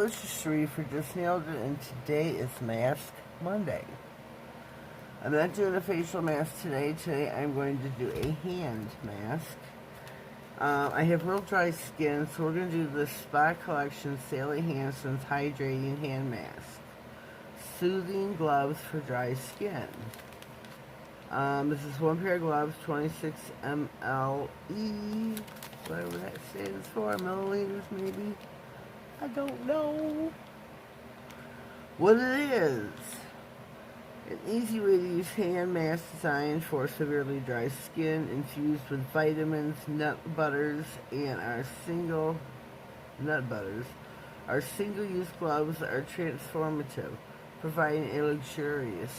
Hello, it's Sheree for Just Nailed It, and today is Mask Monday. I'm not doing a facial mask today. Today I'm going to do a hand mask. I have real dry skin, so we're going to do the Spa Collection Sally Hansen's Hydrating Hand Mask. Soothing gloves for dry skin. This is one pair of gloves, 26 mle, whatever that stands for, milliliters maybe. I don't know what it is. An easy way to use hand mask designed for severely dry skin, infused with vitamins, nut butters, and our single-use gloves are transformative, providing a luxurious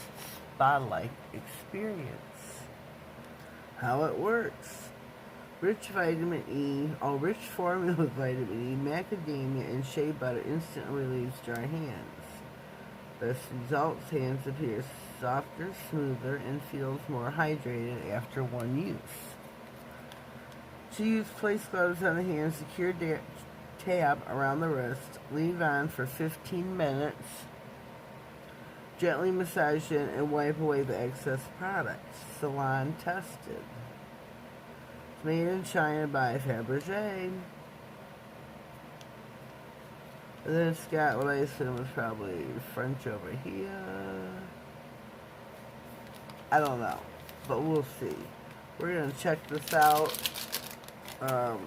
spa-like experience. How it works. Rich vitamin E, rich formula with vitamin E, macadamia, and shea butter instantly relieves dry hands. Best results, hands appear softer, smoother, and feels more hydrated after one use. To use, place gloves on the hands, secure tab around the wrist, leave on for 15 minutes, gently massage in and wipe away the excess product. Salon tested. Made in China by Fabergé. And then it's got what I assume is probably French over here. I don't know, but we'll see. We're gonna check this out. Check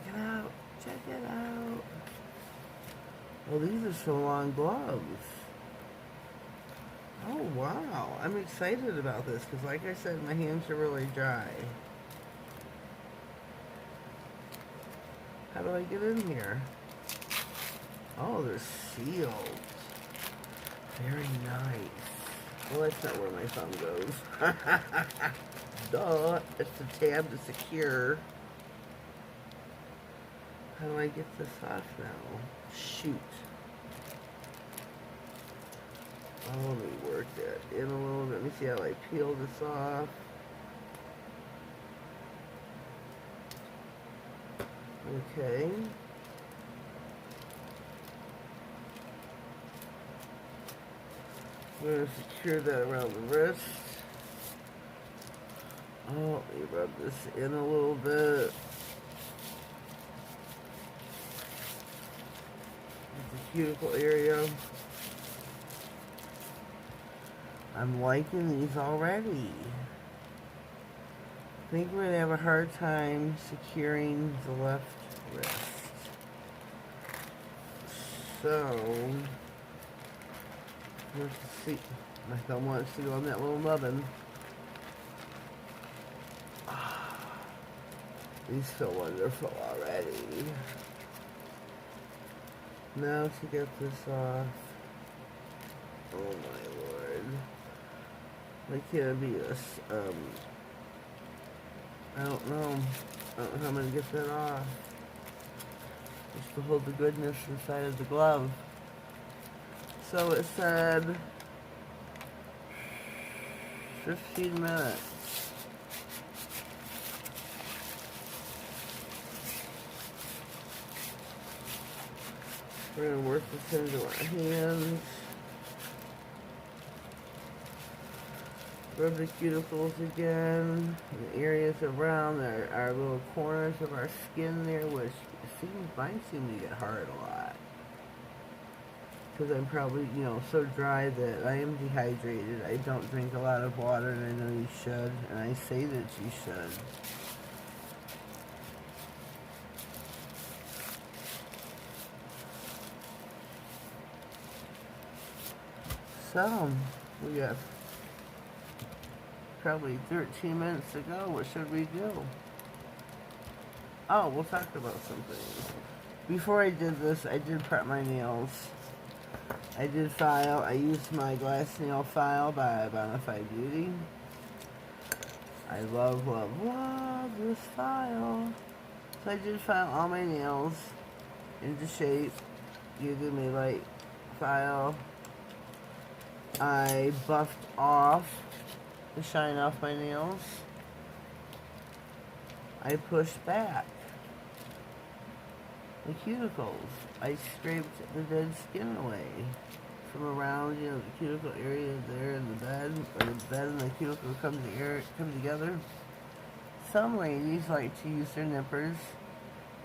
it out. Check it out. Well, these are some long gloves. Oh, wow. I'm excited about this because, like I said, my hands are really dry. How do I get in here? Oh, they're sealed. Very nice. Well, that's not where my thumb goes. Duh. It's the tab to secure. How do I get this off now? Shoot. Oh, let me work that in a little bit. Let me see how I peel this off. Okay. I'm going to secure that around the wrist. Oh, let me rub this in a little bit. The cuticle area. I'm liking these already. I think we're going to have a hard time securing the left wrist. So, let's see. My thumb wants to go on that little nubbin. These feel wonderful already. Now to get this off. Oh my lord. Why can't it be this? I don't know how I'm going to get that off. Just to hold the goodness inside of the glove. So it said 15 minutes. We're going to work this into our hands. Rub the cuticles again, the areas around our little corners of our skin there, which mine seem to get hard a lot. Because I'm probably, so dry that I am dehydrated. I don't drink a lot of water, and I know you should, and I say that you should. So, we got probably 13 minutes to go. What should we do? Oh, we'll talk about something. Before I did this, I did prep my nails. I did file. I used my glass nail file by Bonafide Beauty. I love, love, love this file. So I did file all my nails into shape using my light file. I buffed off the shine off my nails. I push back the cuticles. I scraped the dead skin away from around, you know, the cuticle area there in the bed, where the bed and the cuticle come together. Some ladies like to use their nippers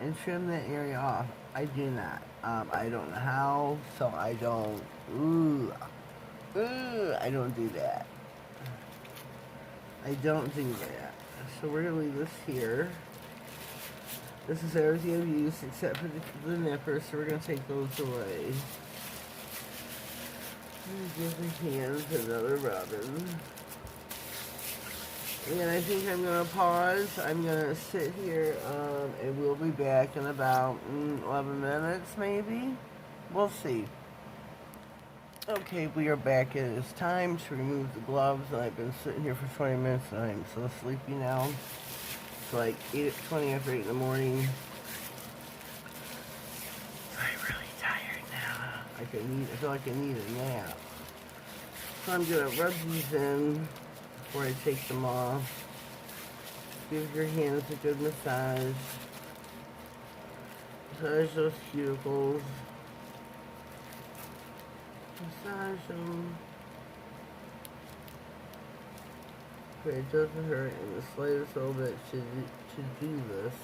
and trim that area off. I do not. I don't know how, so I don't. I don't do that. I don't do that. So we're gonna leave this here. This is everything I've used except for the nippers, so we're gonna take those away. Give the hands another rubbing. And I think I'm going to pause. I'm going to sit here, and we'll be back in about 11 minutes, maybe. We'll see. Okay, we are back. It is time to remove the gloves. I've been sitting here for 20 minutes, and I'm so sleepy now. It's like 20 after 8 in the morning. I'm really tired now. I feel like I need a nap. So I'm going to rub these in before I take them off. Give your hands a good massage. Massage those cuticles. Massage them. Okay, it doesn't hurt in the slightest little bit to do this.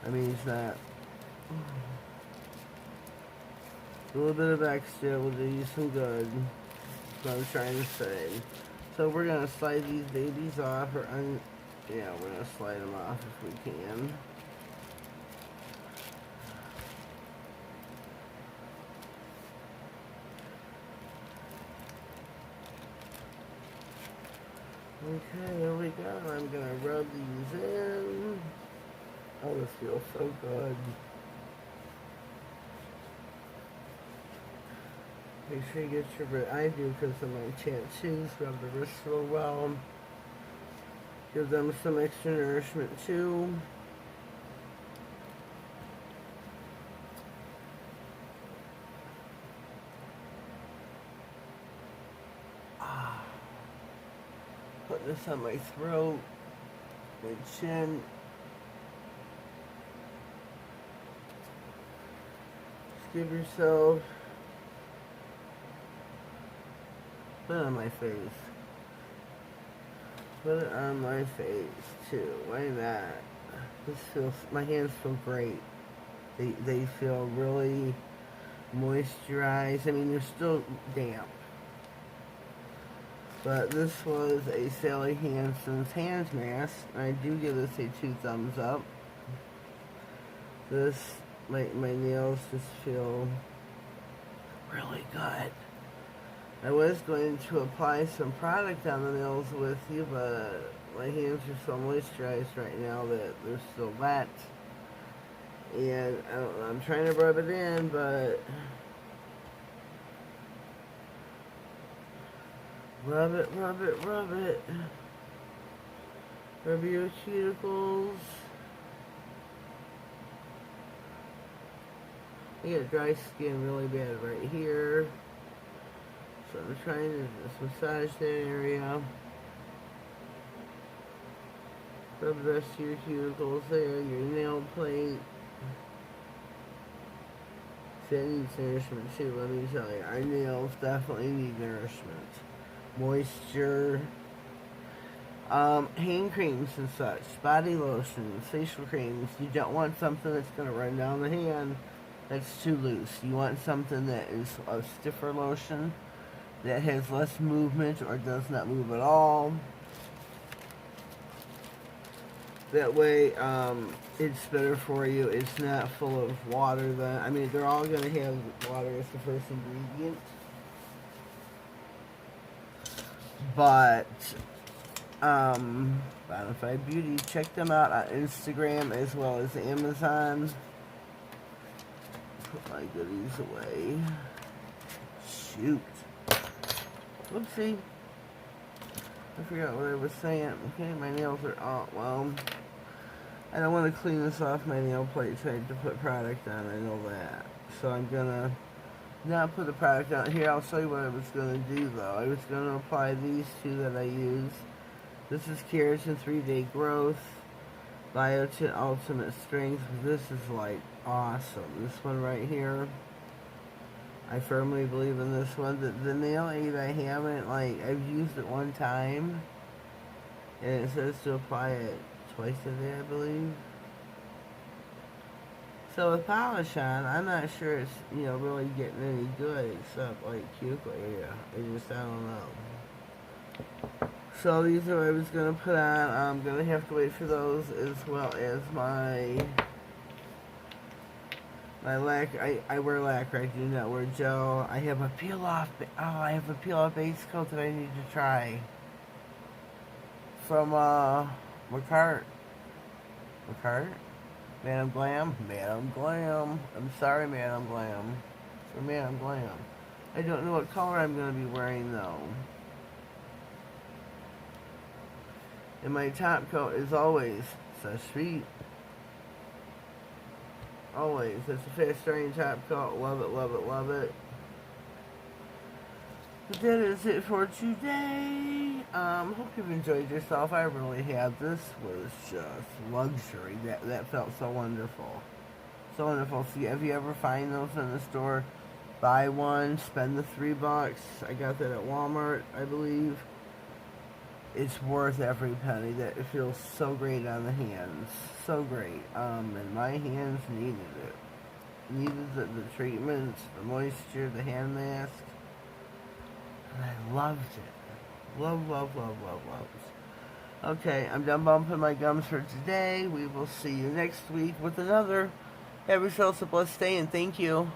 I mean, it's not. A little bit of extra will do you some good. That's what I'm trying to say. So we're gonna slide these babies off, we're gonna slide them off if we can. Okay, there we go. I'm gonna rub these in. Oh, this feels so good. Make sure you get your wrist. I do because of my tattoos. Rub the wrists real well. Give them some extra nourishment too. Put this on my throat, my chin. Just give yourself. Put it on my face. Put it on my face too. Why not? This feels. My hands feel great. They feel really moisturized. I mean, they're still damp. But this was a Sally Hansen's hand mask. I do give this a 2 thumbs up. This, my nails just feel really good. I was going to apply some product on the nails with you, but my hands are so moisturized right now that they're still wet. And I don't know, I'm trying to rub it in, but rub it, rub it, rub it. Rub your cuticles. I get dry skin really bad right here. So I'm trying to just massage that area. Rub the rest of your cuticles there, your nail plate. That needs nourishment too, let me tell you. Our nails definitely need nourishment. Moisture. Hand creams and such. Body lotions, facial creams. You don't want something that's going to run down the hand that's too loose. You want something that is a stiffer lotion that has less movement or does not move at all. That way, it's better for you. It's not full of water. I mean, they're all going to have water as the first ingredient. But, Bonafide Beauty, check them out on Instagram as well as Amazon. Put my goodies away. Shoot. Whoopsie. I forgot what I was saying. Okay, my nails are all, well, I don't want to clean this off my nail plate, so I had to put product on, I know that. So I'm gonna not put the product on. Here, I'll show you what I was gonna do though. I was gonna apply these two that I use This is Keratin 3-Day Growth. Biotin Ultimate Strength. This is like awesome. This one right here. I firmly believe in this one. The nail aid I haven't, like, I've used it one time. And it says to apply it twice a day, I believe. So with polish on, I'm not sure it's, you know, really getting any good except like cuticle area. I don't know. So these are what I was going to put on. I'm going to have to wait for those, as well as my lacquer. I wear lacquer. I do not wear gel. I have a peel off. Oh, I have a peel off base coat that I need to try from Maratt. Madam Glam. I'm sorry, Madam Glam. For Madam Glam. I don't know what color I'm going to be wearing though. And my top coat is always so sweet. Always. It's a fast drying top coat. Love it, love it, love it. But that is it for today. Hope you've enjoyed yourself. I really have. This was just luxury. That felt so wonderful. So wonderful. See, if you ever find those in the store, buy one, spend the $3. I got that at Walmart, I believe. It's worth every penny. That it feels so great on the hands. So great. And my hands needed it. Needed the treatments, the moisture, the hand mask. And I loved it. Love, love, love, love, love. Okay, I'm done bumping my gums for today. We will see you next week with another. Have yourselves a blessed day, and thank you.